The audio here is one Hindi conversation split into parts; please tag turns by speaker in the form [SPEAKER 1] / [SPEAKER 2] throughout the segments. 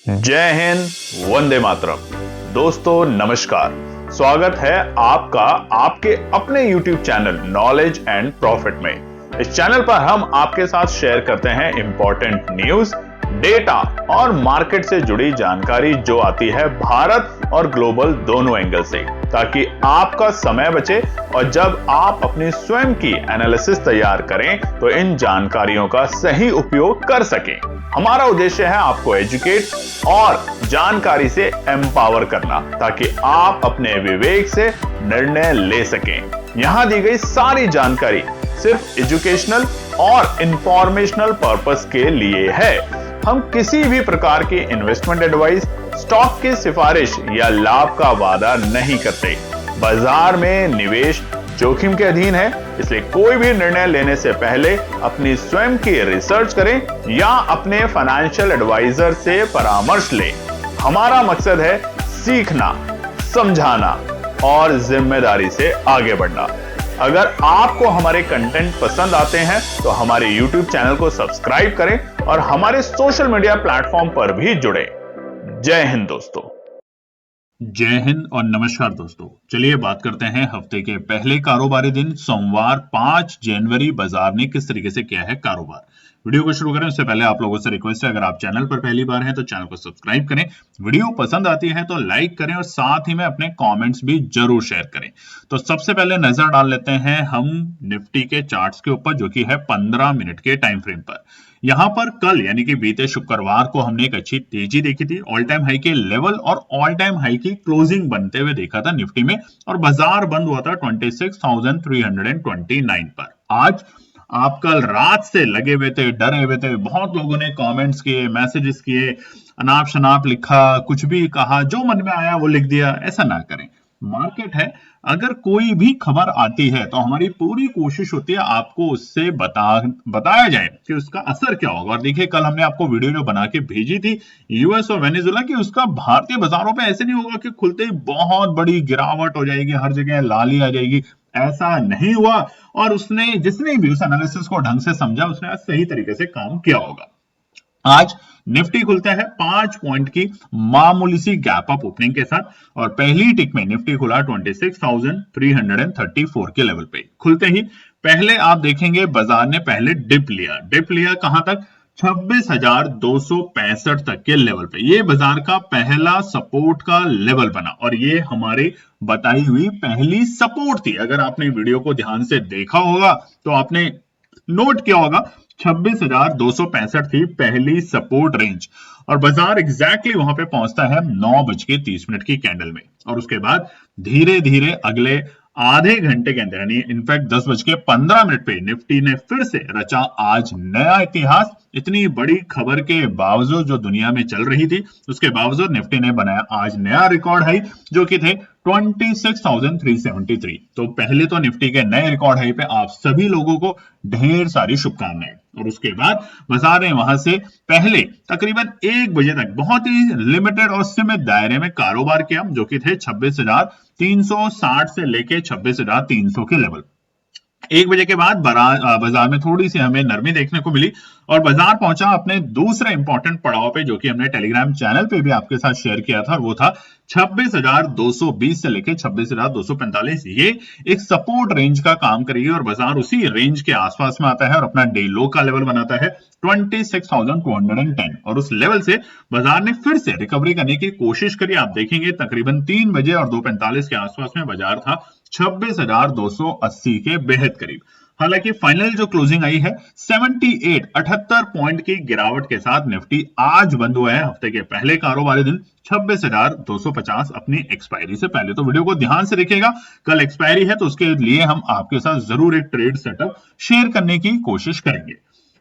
[SPEAKER 1] जय हिंद, वंदे मातरम। दोस्तों नमस्कार, स्वागत है आपका आपके अपने YouTube channel knowledge and profit में। इस चैनल पर हम आपके साथ शेयर करते हैं इंपॉर्टेंट न्यूज, डेटा और मार्केट से जुड़ी जानकारी जो आती है भारत और ग्लोबल दोनों एंगल से, ताकि आपका समय बचे और जब आप अपनी स्वयं की एनालिसिस तैयार करें तो इन जानकारियों का सही उपयोग कर सकें। हमारा उद्देश्य है आपको एजुकेट और जानकारी से एम्पावर करना, ताकि आप अपने विवेक से निर्णय ले सकें। यहां दी गई सारी जानकारी सिर्फ एजुकेशनल और इंफॉर्मेशनल पर्पस के लिए है। हम किसी भी प्रकार की इन्वेस्टमेंट एडवाइस, स्टॉक की सिफारिश या लाभ का वादा नहीं करते। बाजार में निवेश जोखिम के अधीन है, इसलिए कोई भी निर्णय लेने से पहले अपनी स्वयं की रिसर्च करें या अपने फाइनेंशियल एडवाइजर से परामर्श लें। हमारा मकसद है सीखना, समझाना और जिम्मेदारी से आगे बढ़ना। अगर आपको हमारे कंटेंट पसंद आते हैं तो हमारे YouTube चैनल को सब्सक्राइब करें और हमारे सोशल मीडिया प्लेटफॉर्म पर भी जुड़ें। जय हिंद दोस्तों।
[SPEAKER 2] जय हिंद और नमस्कार दोस्तों। चलिए बात करते हैं हफ्ते के पहले कारोबारी दिन सोमवार 5 जनवरी बाजार ने किस तरीके से किया है कारोबार। वीडियो को शुरू करें उससे पहले आप लोगों से रिक्वेस्ट है, अगर आप चैनल पर पहली बार हैं तो चैनल को सब्सक्राइब करें, वीडियो पसंद आती है तो लाइक करें और साथ ही में अपने कमेंट्स भी जरूर शेयर करें। तो सबसे पहले नजर डाल लेते हैं हम निफ्टी के चार्ट्स के ऊपर, जो कि है 15 मिनट के टाइम फ्रेम पर। यहां पर कल यानी कि बीते शुक्रवार को हमने एक अच्छी तेजी देखी थी, ऑल टाइम हाई के लेवल और ऑल टाइम हाई की क्लोजिंग बनते हुए देखा था निफ्टी में, और बाजार बंद हुआ था 26,329 पर। आज आप कल रात से लगे हुए थे, डरे हुए थे, बहुत लोगों ने कमेंट्स किए, मैसेजेस किए, अनाप शनाप लिखा, कुछ भी कहा, जो मन में आया वो लिख दिया। ऐसा ना करें। मार्केट है, अगर कोई भी खबर आती है तो हमारी पूरी कोशिश होती है आपको उससे बताया जाए कि उसका असर क्या होगा। और देखिए कल हमने आपको वीडियो जो बना के भेजी थी यूएस और वेनेजुएला की, उसका भारतीय बाजारों पे ऐसे नहीं होगा कि खुलते ही बहुत बड़ी गिरावट हो जाएगी, हर जगह लाली आ जाएगी। ऐसा नहीं हुआ और जिसने भी उस एनालिसिस को ढंग से समझा उसने आज सही तरीके से काम किया होगा। आज निफ्टी खुलता है 5 पॉइंट की मामूली सी गैप अप ओपनिंग के साथ, और पहली टिक में निफ्टी खुला 26,334 के लेवल पे। खुलते ही पहले आप देखेंगे बाजार ने पहले डिप लिया कहां तक, 26,265 तक के लेवल पे। ये बाजार का पहला सपोर्ट का लेवल बना और ये हमारी बताई हुई पहली सपोर्ट थी। अगर आपने वीडियो को ध्यान से देखा होगा तो आपने नोट किया होगा 26,265 थी पहली सपोर्ट रेंज, और बाजार एग्जैक्टली वहां पे पहुंचता है 9:30 की कैंडल में। और उसके बाद धीरे धीरे अगले आधे घंटे के अंदर यानी इनफैक्ट 10:15 पे निफ्टी ने फिर से रचा आज नया इतिहास। इतनी बड़ी खबर के बावजूद जो दुनिया में चल रही थी उसके बावजूद निफ्टी ने बनाया आज नया रिकॉर्ड हाई, जो कि थे 26,373। तो पहले तो निफ्टी के नए रिकॉर्ड हाई पे आप सभी लोगों को ढेर सारी शुभकामनाएं। और उसके बाद बाजार ने वहां से पहले तकरीबन 1 बजे तक बहुत ही लिमिटेड और सीमित दायरे में कारोबार किया, जो कि थे 26,360 से लेके 26,300 के लेवल। 1 बजे के बाद बाजार में थोड़ी सी हमें नरमी देखने को मिली और बाजार पहुंचा अपने दूसरे इंपॉर्टेंट पड़ाव पे, जो कि हमने टेलीग्राम चैनल पे भी आपके साथ शेयर किया था, और वो था 26,220 से लेके 26,245। ये एक सपोर्ट रेंज का काम करेगी और बाजार उसी रेंज के आसपास में आता है और अपना डे लो का लेवल बनाता है 26,210, और उस लेवल से बाजार ने फिर से रिकवरी करने की कोशिश करी। आप देखेंगे तकरीबन 3 बजे और 2:45 के आसपास में बाजार था 26,280 के बेहद करीब। हालांकि फाइनल जो क्लोजिंग आई है 78 पॉइंट की गिरावट के साथ निफ्टी आज बंद हुआ है हफ्ते के पहले कारोबारी दिन 26,250 अपनी एक्सपायरी से पहले। तो वीडियो को ध्यान से देखिएगा, कल एक्सपायरी है तो उसके लिए हम आपके साथ जरूर एक ट्रेड सेटअप शेयर करने की कोशिश करेंगे।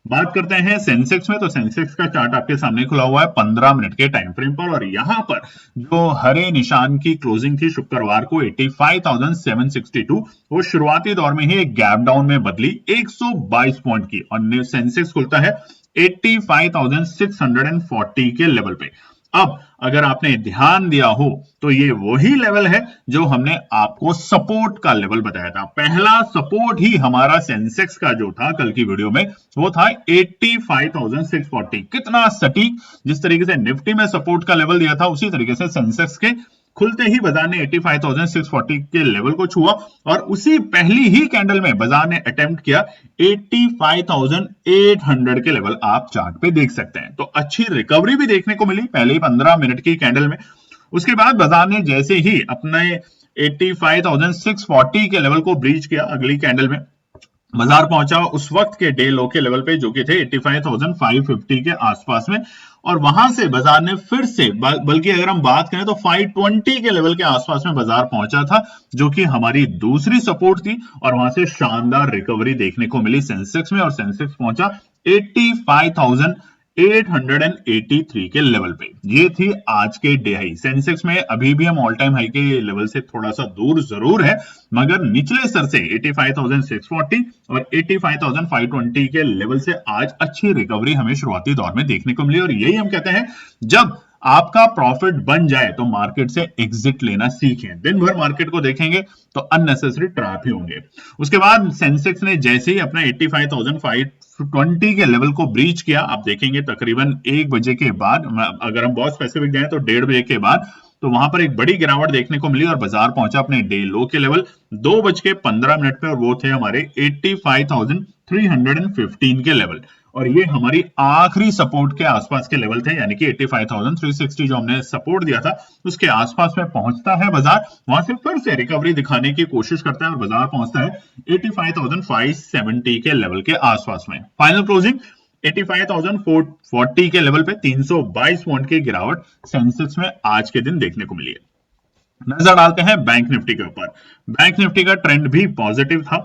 [SPEAKER 2] बात करते हैं सेंसेक्स में, तो सेंसेक्स का चार्ट आपके सामने खुला हुआ है 15 मिनट के टाइम फ्रेम पर, और यहां पर जो हरे निशान की क्लोजिंग थी शुक्रवार को 85,762, वो शुरुआती दौर में ही एक गैप डाउन में बदली 122 पॉइंट की, और सेंसेक्स खुलता है 85,640 के लेवल पे। अब अगर आपने ध्यान दिया हो तो ये वही लेवल है जो हमने आपको सपोर्ट का लेवल बताया था। पहला सपोर्ट ही हमारा सेंसेक्स का जो था कल की वीडियो में, वो था 85,640। कितना सटीक! जिस तरीके से निफ्टी में सपोर्ट का लेवल दिया था उसी तरीके से सेंसेक्स के खुलते ही बाजार ने 85,640 के लेवल को छुआ और उसी पहली ही कैंडल में बाजार ने अटेम्प्ट किया 85,800 के लेवल। आप चार्ट पे देख सकते हैं। तो अच्छी रिकवरी भी देखने को मिली पहले ही 15 मिनट की कैंडल में। उसके बाद बाजार ने जैसे ही अपने 85,640 के लेवल को ब्रीच किया, अगली कैंडल में बाजार पहुंचा उस वक्त के डे लो के लेवल पे जो कि थे 85,550 के आसपास में, और वहां से बाजार ने फिर से बल्कि अगर हम बात करें तो 520 के लेवल के आसपास में बाजार पहुंचा था, जो कि हमारी दूसरी सपोर्ट थी, और वहां से शानदार रिकवरी देखने को मिली सेंसेक्स में, और सेंसेक्स पहुंचा 85,883 के लेवल पे। ये थी आज के डे हाई। सेंसेक्स में अभी भी हम ऑल टाइम हाई के लेवल से थोड़ा सा दूर जरूर है, मगर निचले स्तर से 85,640 और 85,520 के लेवल से आज अच्छी रिकवरी हमें शुरुआती दौर में देखने को मिली। और यही हम कहते हैं, जब आपका प्रॉफिट बन जाए तो मार्केट से एग्जिट लेना सीखें। दिन भर मार्केट को देखेंगे तो अननेसेसरी ट्रैप ही होंगे। उसके बाद सेंसेक्स ने जैसे ही अपना 85,520 के लेवल को ब्रीच किया, आप देखेंगे तकरीबन 1 बजे के बाद, अगर हम बहुत स्पेसिफिक जाएं तो 1:30 बजे के बाद, तो वहां पर एक बड़ी गिरावट देखने को मिली और बाजार पहुंचा अपने डे लो के लेवल 2:15 पे, और वो थे हमारे 85,315 के लेवल। और ये हमारी आखिरी सपोर्ट के आसपास के लेवल थे, यानी कि 85,360 जो हमने सपोर्ट दिया था उसके आसपास में पहुंचता है बाजार। वहां से फिर से रिकवरी दिखाने की कोशिश करता है और बाजार पहुंचता है 85,570 के लेवल के आसपास में। फाइनल क्लोजिंग 85,440 के लेवल पे 322 पॉइंट की गिरावट सेंसेक्स में आज के दिन देखने को मिली है। नजर डालते हैं बैंक निफ्टी के ऊपर। बैंक निफ्टी का ट्रेंड भी पॉजिटिव था,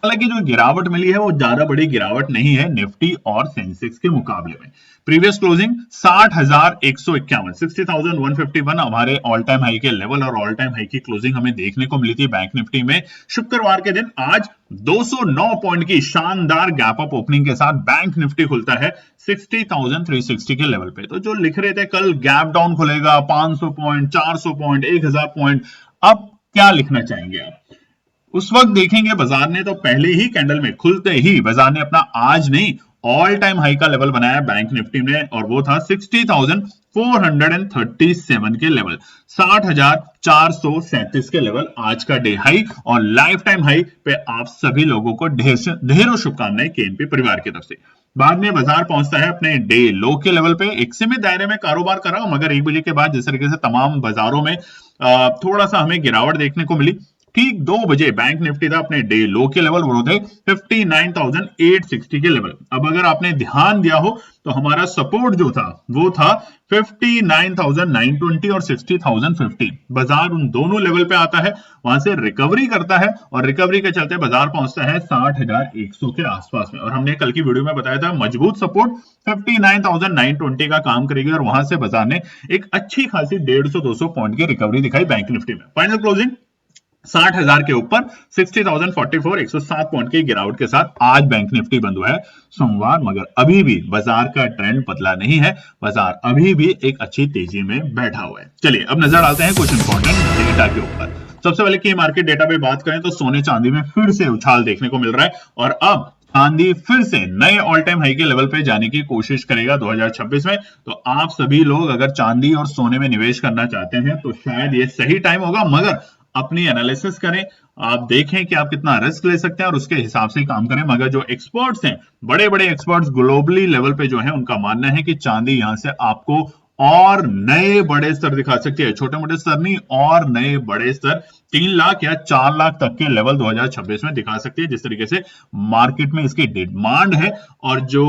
[SPEAKER 2] हालांकि जो गिरावट मिली है वो ज्यादा बड़ी गिरावट नहीं है निफ्टी और सेंसेक्स के मुकाबले में। प्रीवियस क्लोजिंग 60,151, 60,151 हमारे ऑल टाइम हाई के लेवल और ऑल टाइम हाई की क्लोजिंग हमें देखने को मिली थी बैंक निफ्टी में शुक्रवार के दिन। आज 209 पॉइंट की शानदार गैप अप ओपनिंग के साथ बैंक निफ्टी खुलता है 60,360 के लेवल पे। तो जो लिख रहे थे कल गैप डाउन खुलेगा 500 पॉइंट, 400 पॉइंट, 1000 पॉइंट, अब क्या लिखना चाहेंगे आप? उस वक्त देखेंगे बाजार ने तो पहले ही कैंडल में खुलते ही बाजार ने अपना आज नहीं ऑल टाइम हाई का लेवल बनाया बैंक निफ्टी में, और वो था 60,437 के लेवल, 60,437 के लेवल आज का डे हाई और लाइफ टाइम हाई पे। आप सभी लोगों को ढेरों शुभकामनाएं केएनपी परिवार की तरफ से। बाद में बाजार पहुंचता है अपने डे लो के लेवल पे, एक सीमित दायरे में कारोबार कर रहा हूं, मगर 1 बजे के बाद जिस तरीके से तमाम बाजारों में थोड़ा सा हमें गिरावट देखने को मिली, ठीक 2 बजे बैंक निफ्टी था अपने डे लो के लेवल, वो थे 59,860 के लेवल। अब अगर आपने ध्यान दिया हो तो हमारा सपोर्ट जो था वो था 59,920 और 60,050। बाजार उन दोनों लेवल पे आता है, वहां से रिकवरी करता है और रिकवरी के चलते बाजार पहुंचता है 60,100 के आसपास में। और हमने कल की वीडियो में बताया था मजबूत सपोर्ट 59,920 का काम करेगी, और वहां से बाजार ने एक अच्छी खासी 150-200 पॉइंट की रिकवरी दिखाई बैंक निफ्टी में। फाइनल क्लोजिंग 60,000 के ऊपर 60,044, 107 पॉइंट की गिरावट के साथ आज बैंक निफ्टी बंद हुआ है सोमवार, मगर अभी भी बाजार का ट्रेंड बदला नहीं है, बाजार अभी भी एक अच्छी तेजी में बैठा हुआ है। चलिए अब नजर डालते हैं कुछ इंपॉर्टेंट डेटा के ऊपर। सबसे पहले की मार्केट डेटा पे बात करें तो सोने चांदी में फिर से उछाल देखने को मिल रहा है, और अब चांदी फिर से नए ऑल टाइम हाई के लेवल पे जाने की कोशिश करेगा 2026 में। तो आप सभी लोग अगर चांदी और सोने में निवेश करना चाहते हैं तो शायद ये सही टाइम होगा, मगर अपनी एनालिसिस करें, आप देखें कि आप कितना रिस्क ले सकते हैं और उसके हिसाब से काम करें। मगर जो एक्सपर्ट्स हैं, बड़े बड़े एक्सपर्ट्स ग्लोबली लेवल पे जो है, उनका मानना है कि चांदी यहां से आपको और नए बड़े स्तर दिखा सकती है, छोटे मोटे स्तर नहीं, और नए बड़े स्तर 3 लाख या 4 लाख तक के लेवल 2026 में दिखा सकती है, जिस तरीके से मार्केट में इसकी डिमांड है और जो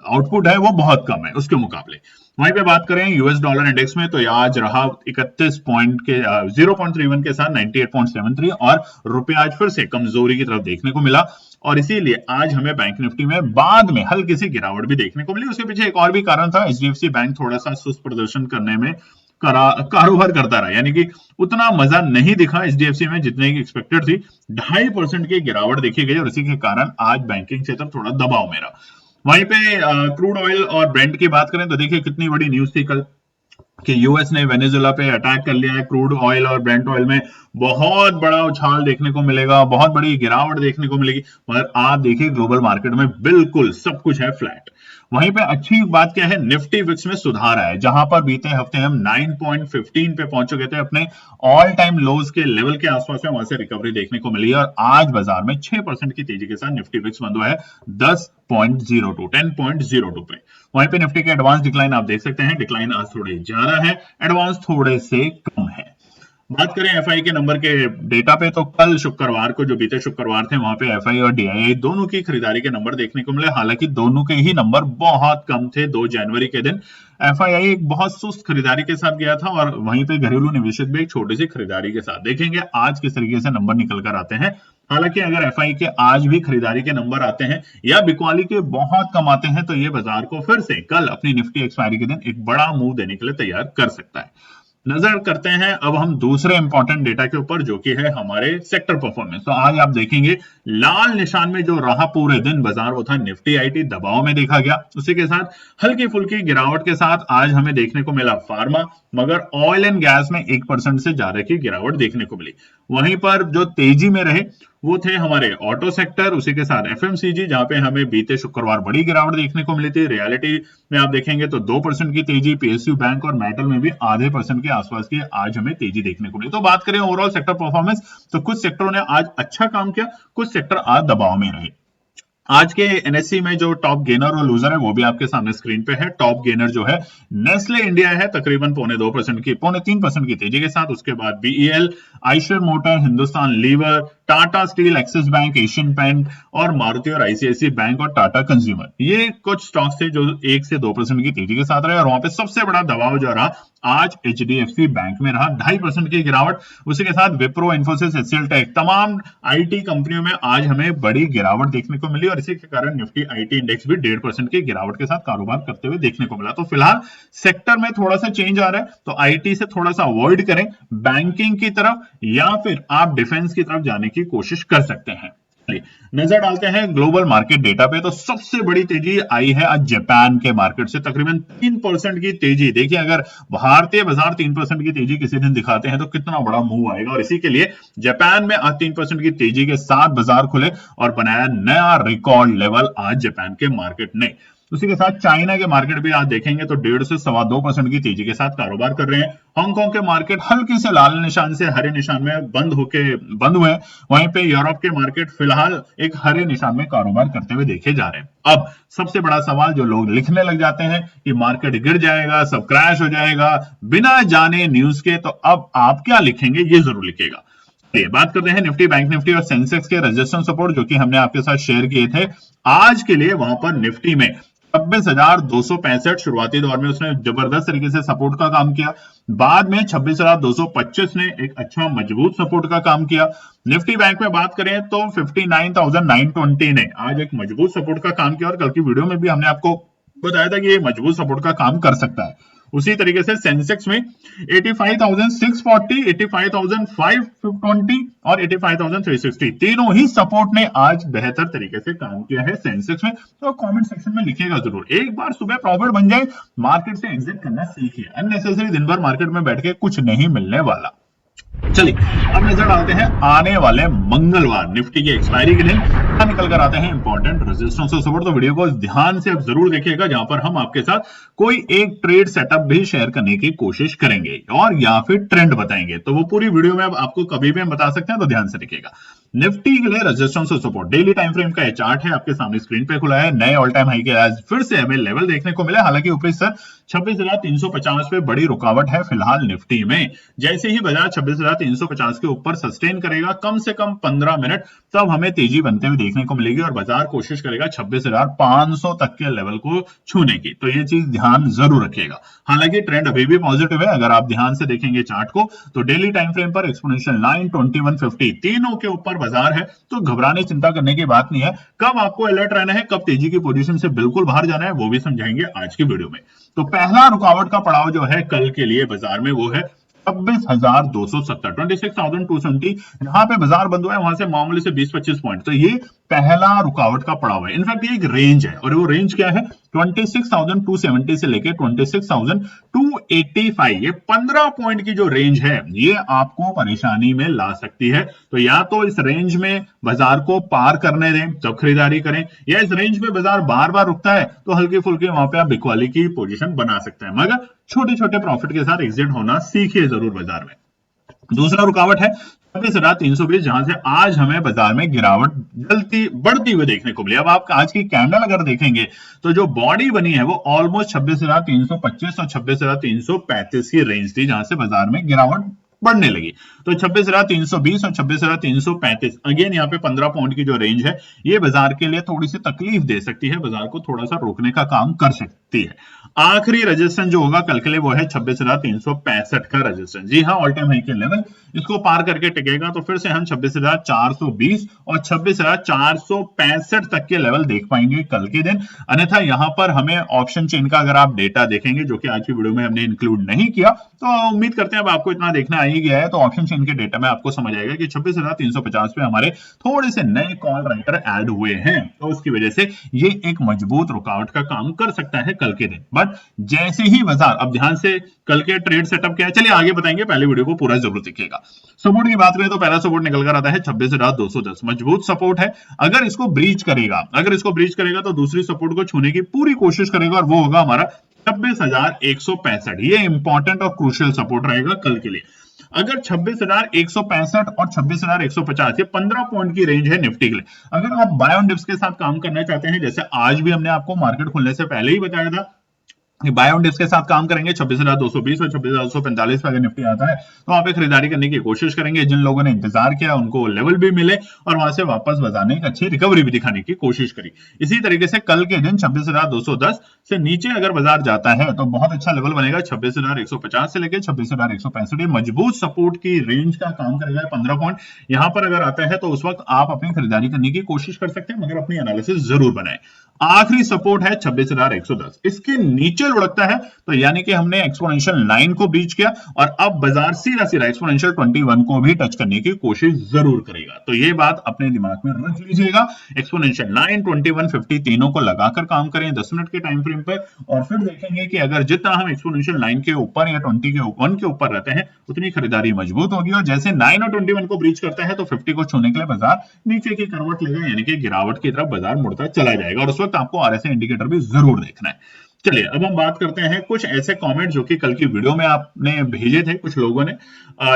[SPEAKER 2] आउटपुट है वो बहुत कम है उसके मुकाबले। वहीं पे बात करें यूएस डॉलर इंडेक्स में, तो आज रहा 31 पॉइंट के 0.31 के साथ 98.73, और रुपया आज फिर से कमजोरी की तरफ देखने को मिला, और इसीलिए आज हमें बैंक निफ्टी में बाद में हल्की सी गिरावट भी देखने को मिली। उसके पीछे एक और भी कारण था, एचडीएफसी बैंक थोड़ा सा सुस्त प्रदर्शन करने में कारोबार करता रहा, यानी कि उतना मजा नहीं दिखा एचडीएफसी में जितने की एक्सपेक्टेड थी। 2.5% की गिरावट देखी गई और इसी के कारण आज बैंकिंग क्षेत्र थोड़ा दबाव में रहा। वहीं पे क्रूड ऑयल और ब्रेंट की बात करें तो देखिए कितनी बड़ी न्यूज थी कल। कि यूएस ने वेनेजुएला पे अटैक कर लिया है, क्रूड ऑयल और ब्रेंट ऑयल में बहुत बड़ा उछाल देखने को मिलेगा, बहुत बड़ी गिरावट देखने को मिलेगी। मगर आप देखिए ग्लोबल मार्केट में बिल्कुल सब कुछ है फ्लैट। वहीं पे अच्छी बात क्या है, निफ्टी विक्स में सुधार आया है, जहां पर बीते हफ्ते हम 9.15 पे पहुंच चुके थे, अपने ऑल टाइम लोज के लेवल के आसपास में, वहां से रिकवरी देखने को मिली है और आज बाजार में 6% की तेजी के साथ निफ्टी विक्स बंद हुआ है 10.02 पे। वहीं पे निफ्टी के एडवांस डिक्लाइन आप देख सकते हैं, डिक्लाइन आज थोड़े ज्यादा है, एडवांस थोड़े से कम है। बात करें एफआई के नंबर के डेटा पे, तो कल शुक्रवार को, जो बीते शुक्रवार थे, वहां पे एफआई और डीआईआई दोनों की खरीदारी के नंबर देखने को मिले। हालांकि दोनों के ही नंबर बहुत कम थे। 2 जनवरी के दिन एफआईआई एक बहुत सुस्त खरीदारी के साथ गया था और वहीं पे घरेलू निवेशक भी एक छोटी सी खरीदारी के साथ। देखेंगे आज किस तरीके से नंबर निकल कर आते हैं। हालांकि अगर एफआई के आज भी खरीदारी के नंबर आते हैं या बिकवाली के बहुत कम आते हैं, तो ये बाजार को फिर से कल अपनी निफ्टी एक्सपायरी के दिन एक बड़ा मूव देने के लिए तैयार कर सकता है। नजर करते हैं अब हम दूसरे इंपॉर्टेंट डेटा के ऊपर, जो कि है हमारे सेक्टर परफॉर्मेंस। तो आज आप देखेंगे लाल निशान में जो रहा पूरे दिन बाजार, वो था निफ्टी आईटी, दबाव में देखा गया। उसी के साथ हल्की फुल्की गिरावट के साथ आज हमें देखने को मिला फार्मा, मगर ऑयल एंड गैस में 1% से ज्यादा की गिरावट देखने को मिली। वहीं पर जो तेजी में रहे वो थे हमारे ऑटो सेक्टर, उसी के साथ एफएमसीजी, जहां पे हमें बीते शुक्रवार बड़ी गिरावट देखने को मिली थी। रियलिटी में आप देखेंगे तो 2% की तेजी, पीएसयू बैंक और मेटल में भी आधे % के आसपास की आज हमें तेजी देखने को मिली। तो बात करें ओवरऑल सेक्टर परफॉर्मेंस, तो कुछ सेक्टरों ने आज अच्छा काम किया, कुछ सेक्टर आज दबाव में रहे। आज के एनएससी में जो टॉप गेनर और लूजर है वो भी आपके सामने स्क्रीन पे है। टॉप गेनर जो है नेस्ले इंडिया है, तकरीबन 3% की तेजी के साथ। उसके बाद BEL, Eicher motor, Hindustan lever, Tata steel, Axis bank, Asian paint और मारुति और आईसीआईसी बैंक और टाटा कंज्यूमर, ये कुछ स्टॉक्स थे जो 1 से 2% की तेजी के साथ रहे। और वहां पे सबसे बड़ा दबाव जो रहा आज एचडीएफसी बैंक में रहा, 2.5% की गिरावट। उसी के साथ विप्रो, इन्फोसिस, एचसीएल टेक, तमाम आईटी कंपनियों में आज हमें बड़ी गिरावट देखने को मिली और इसी के कारण निफ्टी आईटी इंडेक्स भी 1.5% की गिरावट के साथ कारोबार करते हुए देखने को मिला। तो फिलहाल सेक्टर में थोड़ा सा चेंज आ रहा है, तो आईटी से थोड़ा सा अवॉइड करें, बैंकिंग की तरफ या फिर आप डिफेंस की तरफ जाने की कोशिश कर सकते हैं। नजर डालते हैं ग्लोबल मार्केट डेटा पे, तो सबसे बड़ी तेजी आई है आज जापान के मार्केट से, तकरीबन 3% की तेजी। देखिए अगर भारतीय बाजार 3% की तेजी किसी दिन दिखाते हैं तो कितना बड़ा मूव आएगा, और इसी के लिए जापान में आज 3% की तेजी के साथ बाजार खुले और बनाया नया रिकॉर्ड लेवल आज जापान के मार्केट ने। उसी के साथ चाइना के मार्केट भी आज देखेंगे तो 1.5 से 2.25% की तेजी के साथ कारोबार कर रहे हैं। हांगकांग के मार्केट हल्के से लाल निशान से हरे निशान में बंद हुए हैं। वहीं पे यूरोप के मार्केट फिलहाल एक हरे निशान में कारोबार करते हुए देखे जा रहे हैं। अब सबसे बड़ा सवाल जो लोग लिखने लग जाते हैं कि मार्केट गिर जाएगा, सब क्रैश हो जाएगा बिना जाने न्यूज के, तो अब आप क्या लिखेंगे ये जरूर लिखिएगा। बात करते हैं निफ्टी, बैंक निफ्टी और सेंसेक्स के रेजिस्टेंस सपोर्ट, जो कि हमने आपके साथ शेयर किए थे। आज के लिए वहां पर निफ्टी में 26,265 शुरुआती दौर में उसने जबरदस्त तरीके से सपोर्ट का काम किया। बाद में 26,225 ने एक अच्छा मजबूत सपोर्ट का काम किया। निफ्टी बैंक में बात करें तो 59,920 ने आज एक मजबूत सपोर्ट का काम किया और कल की वीडियो में भी हमने आपको बताया था कि ये मजबूत सपोर्ट का काम कर सकता है। उसी तरीके से सेंसेक्स में 85,640, 85,520 और 85,360 तीनों ही सपोर्ट ने आज बेहतर तरीके से काम किया है सेंसेक्स में। तो कमेंट सेक्शन में लिखिएगा जरूर। एक बार सुबह प्रॉफिट बन जाए, मार्केट से एग्जिट करना सीखिए। अननेसेसरी दिन भर मार्केट में बैठ के कुछ नहीं मिलने वाला। चलिए अब नजर डालते हैं आने वाले मंगलवार निफ्टी की एक्सपायरी के दिन निकल कर आते हैं इंपॉर्टेंट रेजिस्टेंस और सपोर्ट। तो वीडियो को ध्यान से अब जरूर देखिएगा, जहां पर हम आपके साथ कोई एक ट्रेड सेटअप भी शेयर करने की कोशिश करेंगे और या फिर ट्रेंड बताएंगे। तो वो पूरी वीडियो में अब आपको कभी भी हम बता सकते हैं, तो ध्यान से देखिएगा। निफ्टी के लिए रेजिस्टेंस और सपोर्ट, डेली टाइम फ्रेम का ये चार्ट है, आपके सामने स्क्रीन पे खुला है। नए ऑल टाइम हाई के आज फिर से हमें लेवल देखने को मिले। हालांकि ऊपरी स्तर 26,350 पे बड़ी रुकावट है फिलहाल निफ्टी में। जैसे ही बाजार 26,350 के ऊपर सस्टेन करेगा कम से कम 15 मिनट, तब हमें तेजी बनते हुए देखने को मिलेगी और बाजार कोशिश करेगा 26,500 तक के लेवल को छूने की। तो ये चीज ध्यान जरूर रखिएगा। हालांकि ट्रेंड अभी भी पॉजिटिव है। अगर आप ध्यान से देखेंगे चार्ट को तो डेली टाइम फ्रेम पर एक्सपोनेंशियल लाइन 2150 तीनों के ऊपर बाजार है, तो घबराने चिंता करने की बात नहीं है। कब आपको अलर्ट रहना है, कब तेजी की पोजीशन से बिल्कुल बाहर जाना है, वो भी समझाएंगे आज की वीडियो में। तो पहला रुकावट का पड़ाव जो है कल के लिए बाजार में वो है 26,270, 26,270, जहां पे बाजार बंद हुआ है वहां से मामूली से 20-25 पॉइंट। तो ये पहला रुकावट का पड़ाव है। इनफैक्ट ये एक रेंज है और वो रेंज क्या है 26,270 से लेके 26,285। ये 15 पॉइंट की जो रेंज है ये आपको परेशानी में ला सकती है। तो या तो इस रेंज में बाजार को पार करने दें तब खरीदारी करें, या इस रेंज में बाजार बार बार रुकता है तो हल्की फुल्की वहां पे आप बिकवाली की पोजीशन बना सकते हैं, मगर छोटे छोटे प्रॉफिट के साथ एग्जिट होना सीखिए जरूर बाजार में। दूसरा रुकावट है 26,320, जहां से आज हमें बाजार में गिरावट जल्दी बढ़ती हुई देखने को मिली। अब आप आज की कैंडल अगर देखेंगे तो जो बॉडी बनी है वो ऑलमोस्ट 26,325 और 26,335 की रेंज थी, जहां से बाजार में गिरावट बढ़ने लगी। तो 26,320 और 26,335 अगेन यहाँ पे 15 पॉइंट की जो रेंज है ये बाजार के लिए थोड़ी सी तकलीफ दे सकती है, बाजार को थोड़ा सा रोकने का काम कर सकती है। आखिरी रेजिस्टेंस जो होगा कल के लिए वो है 26,365 का रेजिस्टेंस। जी हाँ, ऑल टाइम हाई के लेवल, इसको पार करके टिकेगा तो फिर से हम 26,420 और 26,465 तक के लेवल देख पाएंगे कल के दिन। अन्यथा यहाँ पर हमें ऑप्शन चेन का अगर आप डेटा देखेंगे, जो कि आज की वीडियो में हमने इंक्लूड नहीं किया, तो उम्मीद करते हैं अब आपको इतना देखना ही गया है, तो ऑप्शन चेन के डेटा में आपको समझ आएगा कि 26,350 पे हमारे थोड़े से नए कॉल राइटर ऐड हुए हैं, तो उसकी वजह से ये एक मजबूत रुकावट का काम कर सकता है कल के दिन। बट जैसे ही बाजार, अब ध्यान से कल के ट्रेड सेटअप क्या है चलिए आगे बताएंगे, पहले वीडियो को पूरा जरूर देखिएगा। सपोर्ट की बात करें तो पहला सपोर्ट निकल कर आता है 26,210, मजबूत सपोर्ट है। अगर इसको ब्रीच करेगा तो दूसरी सपोर्ट को छूने की पूरी कोशिश करेगा और वो होगा हमारा 26,165। ये इंपॉर्टेंट और क्रूशियल सपोर्ट रहेगा कल के लिए। अगर 26,165 और 26,150 ये 15 पॉइंट की रेंज है निफ्टी के लिए। अगर आप बाय ऑन डिप्स के साथ काम करना चाहते हैं, जैसे आज भी हमने आपको मार्केट खुलने से पहले ही बताया था बाय ऑन डिप्स के साथ काम करेंगे, 26,220 और 26,245 पे अगर निफ्टी आता है तो वहां पे खरीदारी करने की कोशिश करेंगे। जिन लोगों ने इंतजार किया उनको लेवल भी मिले और वहां से वापस बाजार ने एक अच्छी रिकवरी भी दिखाने की कोशिश करी। इसी तरीके से कल के दिन 26,210 से नीचे अगर बाजार जाता है तो बहुत अच्छा लेवल बनेगा 26,150 से लेकर 26,165। मजबूत सपोर्ट की रेंज का काम करेगा 15 पॉइंट। यहां पर अगर आता है तो उस वक्त आप अपनी खरीदारी करने की कोशिश कर सकते हैं, मगर अपनी एनालिसिस जरूर बनाएं। आखिरी सपोर्ट है 26,110, इसके नीचे लुढ़कता है तो यानी कि हमने एक्सपोनेंशियल 9 को ब्रीच किया और अब बाजार सीधा सीधा एक्सपोनेंशियल 21 को भी टच करने की कोशिश जरूर करेगा। तो ये बात अपने दिमाग में रख लीजिएगा। एक्सपोनेंशियल 9, 21, 50 तीनों को लगाकर काम करें 10 मिनट के टाइम फ्रेम पर, और फिर देखेंगे कि अगर जितना हम एक्सपोनेंशियल 9 के ऊपर या 21 के ऊपर रहते हैं उतनी खरीदारी मजबूत होगी। और जैसे 9 और 21 को ब्रीच करता है तो 50 को छूने के लिए बाजार नीचे की करवट लेगा, यानी कि गिरावट की तरफ बाजार मुड़ता चला जाएगा, और उस वक्त आपको आरएसआई इंडिकेटर भी जरूर देखना है। चलिए अब हम बात करते हैं कुछ ऐसे कमेंट जो कि कल की वीडियो में आपने भेजे थे कुछ लोगों ने।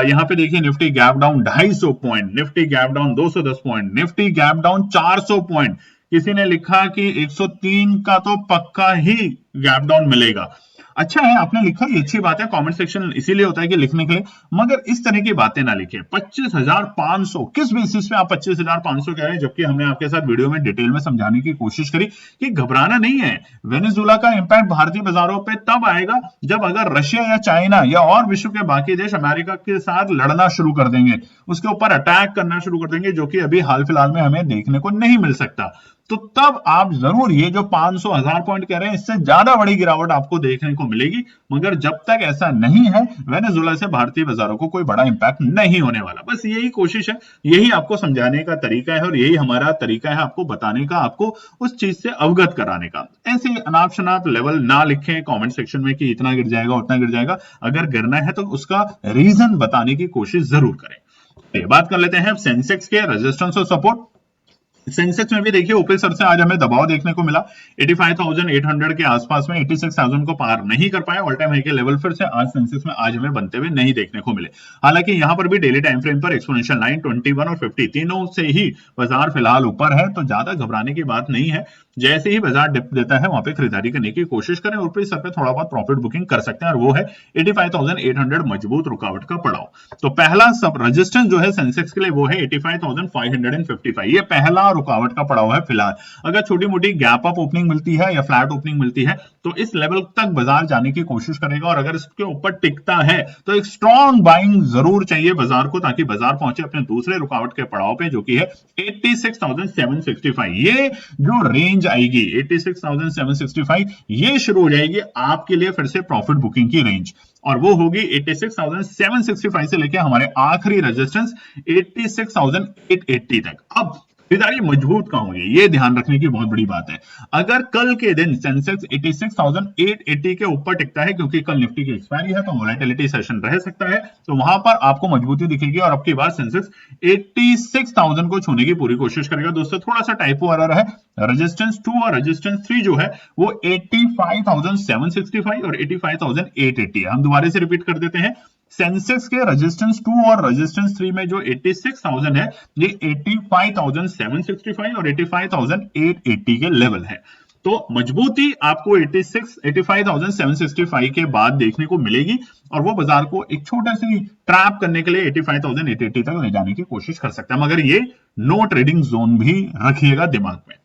[SPEAKER 2] यहाँ पे देखिए, Nifty gap down 250 point, Nifty gap down 210 point, Nifty gap down 400 point. किसी ने लिखा कि 103 का तो पक्का ही गैप डाउन मिलेगा। अच्छा है आपने लिखा, ये अच्छी बात है, कमेंट सेक्शन इसीलिए होता है कि लिखने के लिए, मगर इस तरह की बातें ना लिखें। 25,500 किस बेसिस पे आप 25,500 कह रहे हैं, जबकि हमने आपके साथ वीडियो में डिटेल में समझाने की कोशिश करी कि घबराना नहीं है। वेनेजुएला का इंपैक्ट भारतीय बाजारों पे तब आएगा जब अगर रशिया या चाइना या और विश्व के बाकी देश अमेरिका के साथ लड़ना शुरू कर देंगे, उसके ऊपर अटैक करना शुरू कर देंगे, जो कि अभी हाल फिलहाल में हमें देखने को नहीं मिल सकता। तो तब आप जरूर ये जो 500 1000 पॉइंट कह रहे हैं इससे ज्यादा बड़ी गिरावट आपको देखने को मिलेगी, मगर जब तक ऐसा नहीं है वेनेजुएला से भारतीय बाजारों को कोई बड़ा इंपैक्ट नहीं होने वाला। बस यही कोशिश है, यही आपको समझाने का तरीका है और यही हमारा तरीका है आपको बताने का, आपको उस चीज से अवगत कराने का। ऐसे अनाप शनाप लेवल ना लिखें कमेंट सेक्शन में कि इतना गिर जाएगा उतना गिर जाएगा। अगर गिरना है तो उसका रीजन बताने की कोशिश जरूर करें। बात कर लेते हैं सेंसेक्स के रेजिस्टेंस और सपोर्ट। सेंसेक्स में भी देखिए ऊपरी सर से आज हमें दबाव देखने को मिला 85,800 के आसपास में, 86,000 को पार नहीं कर पाया। ऑल टाइम हाई के लेवल फिर से आज सेंसेक्स में आज हमें बनते हुए नहीं देखने को मिले। हालांकि यहां पर भी डेली टाइम फ्रेम पर एक्सपोनेंशियल 9, 21 और 50 तीनों से ही बाजार फिलहाल ऊपर है, तो ज्यादा घबराने की बात नहीं है। जैसे ही बाजार डिप देता है वहां पे खरीदारी करने की कोशिश करें, ऊपरी सर पे थोड़ा बहुत प्रॉफिट बुकिंग कर सकते हैं, और वो है 85,800 मजबूत रुकावट का पड़ाव। तो पहला सब रेजिस्टेंस जो है सेंसेक्स के लिए वो है 85,555। ये पहला रुकावट का पड़ाव है फिलहाल। अगर छोटी मोटी गैप अप ओपनिंग मिलती है या फ्लैट ओपनिंग मिलती है तो इस लेवल तक बाजार जाने की कोशिश करेगा, और अगर इसके ऊपर टिकता है तो एक स्ट्रॉन्ग बाइंग जरूर चाहिए बाजार को, ताकि बाजार पहुंचे अपने दूसरे रुकावट के पड़ाव पे, जो कि है 86,765। ये जो रेंज आएगी 86,765, ये शुरू हो जाएगी आपके लिए फिर से प्रॉफिट बुकिंग की रेंज, और वो होगी 86,765 से लेके हमारे आखिरी रेजिस्टेंस 86,880 तक। अब खरीदारी मजबूत कहां हुई है, ये ध्यान रखने की बहुत बड़ी बात है। अगर कल के दिन सेंसेक्स 86,880 के ऊपर टिकता है, क्योंकि कल निफ्टी की एक्सपायरी है तो वोलेटिलिटी सेशन रह सकता है, तो वहां पर आपको मजबूती दिखेगी और अब की बार सेंसेक्स 86,000 को छूने की पूरी कोशिश करेगा। दोस्तों थोड़ा सा टाइपो एरर है, रेजिस्टेंस 2 और रेजिस्टेंस 3 जो है वो 85,765 और 85,880 है। हम दोबारा से रिपीट कर देते हैं, सेंसेक्स के रेजिस्टेंस 2 और रेजिस्टेंस 3 में जो 86,000 है, ये 85,765 और 85,880 के लेवल है। तो मजबूती आपको 85,765 के बाद देखने को मिलेगी और वो बाजार को एक छोटा सी ट्रैप करने के लिए 85,880 तक ले जाने की कोशिश कर सकता है, मगर ये नो ट्रेडिंग जोन भी रखिएगा दिमाग में।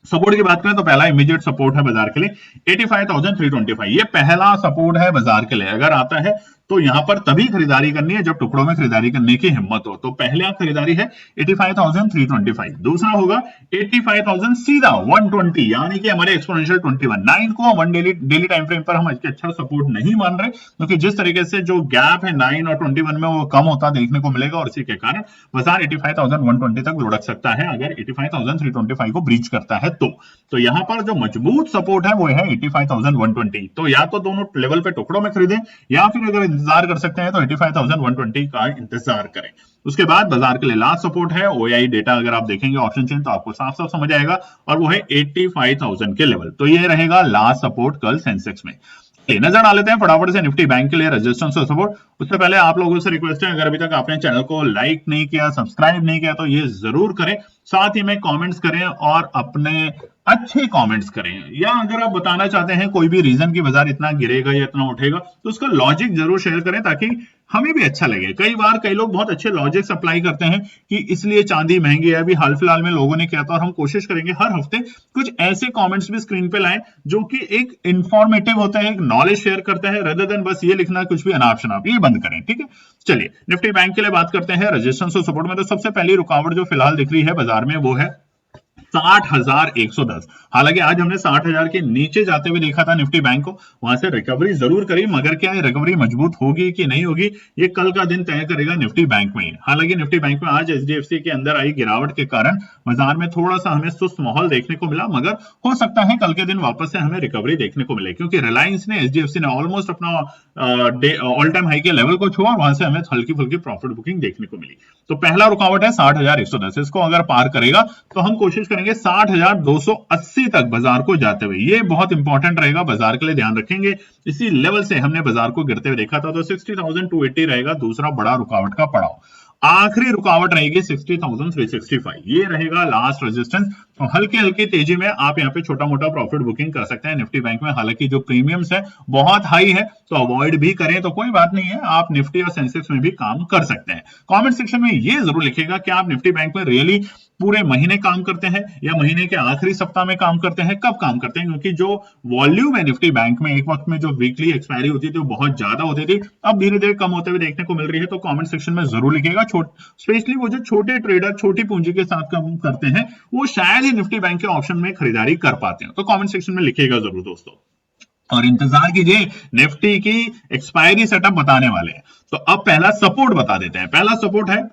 [SPEAKER 2] सपोर्ट की बात करें तो पहला इमीडिएट सपोर्ट है बाजार के लिए 85,325, ये पहला सपोर्ट है बाजार के लिए। अगर आता है तो यहां पर तभी खरीदारी करनी है जब टुकड़ों में खरीदारी करने की हिम्मत हो। तो पहले खरीदारी है 85,325, दूसरा होगा 85,000 सीधा 120, यानी कि हमारे एक्सपोनेंशियल 21 को वन डेली टाइम फ्रेम पर हम अच्छा सपोर्ट नहीं मान रहे, क्योंकि जिस तरीके से जो गैप है 9 और 21 में वो कम होता देखने को मिलेगा और इसी के कारण बाजार 85,120 तक लुढ़क सकता है अगर 85,325 को ब्रीच करता है तो यहां पर जो मजबूत सपोर्ट है वो है 85,120। तो या तो दोनों लेवल पे टुकड़ों में खरीदें या फिर अगर इंतजार कर सकते हैं तो 85,120 का इंतजार करें। उसके बाद बाजार के लिए लास्ट सपोर्ट है ओआई डेटा, अगर आप देखेंगे ऑप्शन चेन तो आपको साफ साफ समझ आएगा, और वो है 85,000 के लेवल। तो ये रहेगा लास्ट सपोर्ट कल सेंसेक्स में। नजर डाल लेते हैं फटाफट से निफ्टी बैंक के लिए रेजिस्टेंस और सपोर्ट। उससे पहले आप लोगों से रिक्वेस्ट है, अगर अभी तक आपने चैनल को लाइक नहीं किया, सब्सक्राइब नहीं किया तो ये जरूर करें, साथ ही में कमेंट्स करें और अपने अच्छे कमेंट्स करें, या अगर आप बताना चाहते हैं कोई भी रीजन की बाजार इतना गिरेगा या इतना उठेगा तो उसका लॉजिक जरूर शेयर करें ताकि हमें भी अच्छा लगे। कई बार कई लोग बहुत अच्छे लॉजिक्स अप्लाई करते हैं कि इसलिए चांदी महंगी है, अभी हाल फिलहाल में लोगों ने किया था, और हम कोशिश करेंगे हर हफ्ते कुछ ऐसे कमेंट्स भी स्क्रीन पे लाएं जो कि एक इंफॉर्मेटिव होता है, एक नॉलेज शेयर करता है, रेदर देन बस ये लिखना कुछ भी अनाप शनाप, ये बंद करें, ठीक है। चलिए निफ्टी बैंक के लिए बात करते हैं रेजिस्टेंस और सपोर्ट में। तो सबसे पहली रुकावट जो फिलहाल दिख रही है बाजार में वो है 60,110। हालांकि आज हमने 60,000 के नीचे जाते हुए देखा था निफ्टी बैंक को, वहां से रिकवरी जरूर करी, मगर क्या रिकवरी मजबूत होगी कि नहीं होगी ये कल का दिन तय करेगा निफ्टी बैंक में। हालांकि निफ्टी बैंक में आज एचडीएफसी के अंदर आई गिरावट के कारण बाजार में थोड़ा सा हमें सुस्त माहौल देखने को मिला, मगर हो सकता है कल के दिन वापस से हमें रिकवरी देखने को मिले, क्योंकि रिलायंस ने एचडीएफसी ने ऑलमोस्ट अपना ऑल टाइम हाई के लेवल को छुआ और वहां से हमें हल्की फुल्की प्रॉफिट बुकिंग देखने को मिली। तो पहला रुकावट है 60,110, इसको अगर पार करेगा तो हम कोशिश करेंगे 60,280 तक बाजार को जाते हुए। ये बहुत इंपॉर्टेंट रहेगा बाजार के लिए, ध्यान रखेंगे। इसी लेवल से हमने बाजार को गिरते हुए देखा था, तो 60,280 रहेगा दूसरा बड़ा रुकावट का पड़ाव। आखिरी रुकावट रहेगी 60,365, ये रहेगा लास्ट रेजिस्टेंस। तो हल्की हल्की तेजी में आप यहाँ पे छोटा मोटा प्रॉफिट बुकिंग कर सकते हैं निफ्टी बैंक में। हालांकि जो प्रीमियम्स है बहुत हाई है तो अवॉइड भी करें तो कोई बात नहीं है, आप निफ्टी और सेंसेक्स में भी काम कर सकते हैं। कमेंट सेक्शन में ये जरूर लिखिएगा कि आप निफ्टी बैंक में रियली पूरे महीने काम करते हैं या महीने के आखिरी सप्ताह में काम करते हैं, कब काम करते हैं, क्योंकि जो वॉल्यूम है निफ्टी बैंक में एक वक्त में जो वीकली एक्सपायरी होती थी वो बहुत ज्यादा होती थी, अब धीरे धीरे कम होते हुए देखने को मिल रही है। तो कमेंट सेक्शन में जरूर लिखिएगा। स्पेशली वो जो छोटे ट्रेडर छोटी पूंजी के साथ काम करते हैं वो शायद ही निफ्टी बैंक के ऑप्शन में खरीदारी कर पाते हैं, तो कमेंट सेक्शन में लिखिएगा जरूर दोस्तों। और इंतजार कीजिए, निफ्टी की एक्सपायरी सेटअप बताने वाले हैं। तो अब पहला सपोर्ट बता देते हैं। पहला सपोर्ट है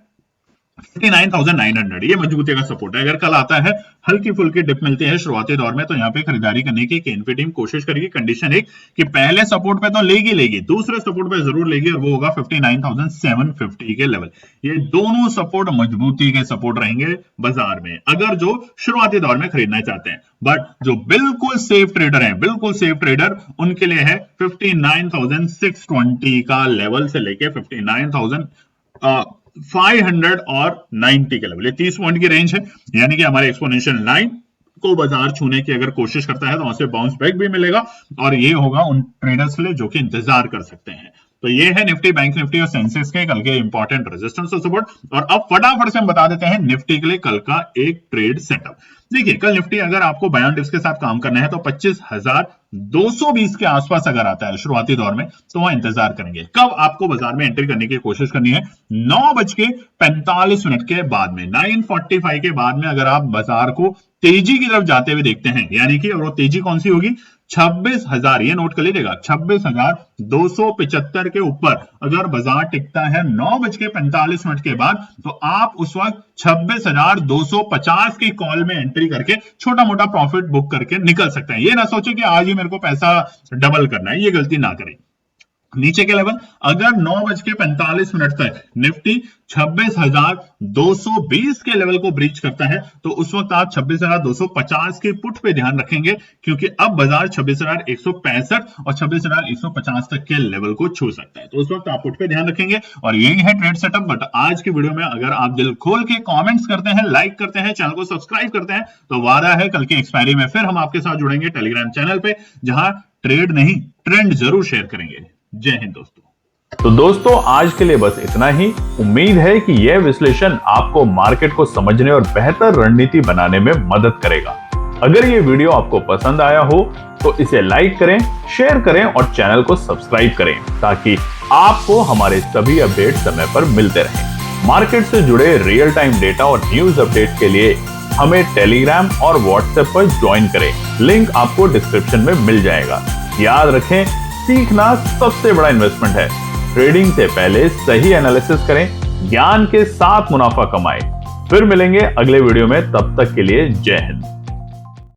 [SPEAKER 2] 59,900, ये मजबूती का सपोर्ट है। अगर कल आता है हल्की फुल्की डिप मिलती है शुरुआती दौर में तो यहाँ पे खरीदारी करने की केएनपी टीम कोशिश करेगी। कंडीशन एक कि पहले सपोर्ट पे तो लेगी, दूसरे सपोर्ट पे जरूर लेगी और वो होगा 59,750 के लेवल। ये दोनों सपोर्ट मजबूती के सपोर्ट रहेंगे बाजार में अगर जो शुरुआती दौर में खरीदना चाहते हैं। बट जो बिल्कुल सेफ ट्रेडर हैं, बिल्कुल सेफ ट्रेडर, उनके लिए है 59,620 का लेवल से लेके 59,500 और 90 के लेवल, ये 30 पॉइंट की रेंज है। यानी कि हमारे एक्सपोनेंशियल लाइन को बाजार छूने की अगर कोशिश करता है तो वहां से बाउंस बैक भी मिलेगा और ये होगा उन ट्रेडर्स के लिए जो कि इंतजार कर सकते हैं। तो ये है निफ्टी बैंक निफ्टी और सेंसेक्स के कल के इंपॉर्टेंट रेजिस्टेंस और सपोर्ट। और अब फटाफट से हम बता देते हैं निफ्टी के लिए कल का एक ट्रेड सेटअप। देखिए कल निफ्टी अगर आपको बयान टिप्स के साथ काम करना है तो 25,220 के आसपास अगर आता है शुरुआती दौर में तो वह इंतजार करेंगे। कब आपको बाजार में एंट्री करने की कोशिश करनी है? 9:45 के बाद में, 9:45 के बाद में अगर आप बाजार को तेजी की तरफ जाते हुए देखते हैं, यानी कि और वो तेजी कौन सी होगी? 26,000, ये नोट कर लीजिएगा, 26,275 के ऊपर अगर बाजार टिकता है 9:45 के बाद, तो आप उस वक्त 26,250 की कॉल में एंट्री करके छोटा मोटा प्रॉफिट बुक करके निकल सकते हैं। ये ना सोचे कि आज ही मेरे को पैसा डबल करना है, ये गलती ना करें। नीचे के लेवल, अगर 9:45 तक निफ्टी 26,220 के लेवल को ब्रीच करता है, तो उस वक्त आप 26,250 के पुट पे ध्यान रखेंगे, क्योंकि अब बाजार 26,165 और 26,150 तक के लेवल को छू सकता है। तो उस वक्त आप पुट पे ध्यान रखेंगे, और यही है ट्रेड सेटअप। बट आज की वीडियो में अगर आप दिल खोल के कमेंट्स करते हैं, लाइक करते हैं, चैनल को सब्सक्राइब करते हैं, तो वादा है कल की एक्सपायरी में फिर हम आपके साथ जुड़ेंगे टेलीग्राम चैनल पे, जहां ट्रेड नहीं ट्रेंड जरूर शेयर करेंगे। जय हिंद दोस्तों।
[SPEAKER 1] तो दोस्तों आज के लिए बस इतना ही। उम्मीद है कि यह विश्लेषण आपको मार्केट को समझने और बेहतर रणनीति बनाने में मदद करेगा। अगर ये वीडियो आपको पसंद आया हो तो इसे लाइक करें, शेयर करें और चैनल को सब्सक्राइब करें, ताकि आपको हमारे सभी अपडेट समय पर मिलते रहें। मार्केट से जुड़े रियल टाइम डेटा और न्यूज अपडेट के लिए हमें टेलीग्राम और व्हाट्सएप पर ज्वाइन करें। लिंक आपको डिस्क्रिप्शन में मिल जाएगा। याद रखें, सीखना सबसे बड़ा इन्वेस्टमेंट है। ट्रेडिंग से पहले सही एनालिसिस करें, ज्ञान के साथ मुनाफा कमाएं। फिर मिलेंगे अगले वीडियो में, तब तक के लिए जय हिंद।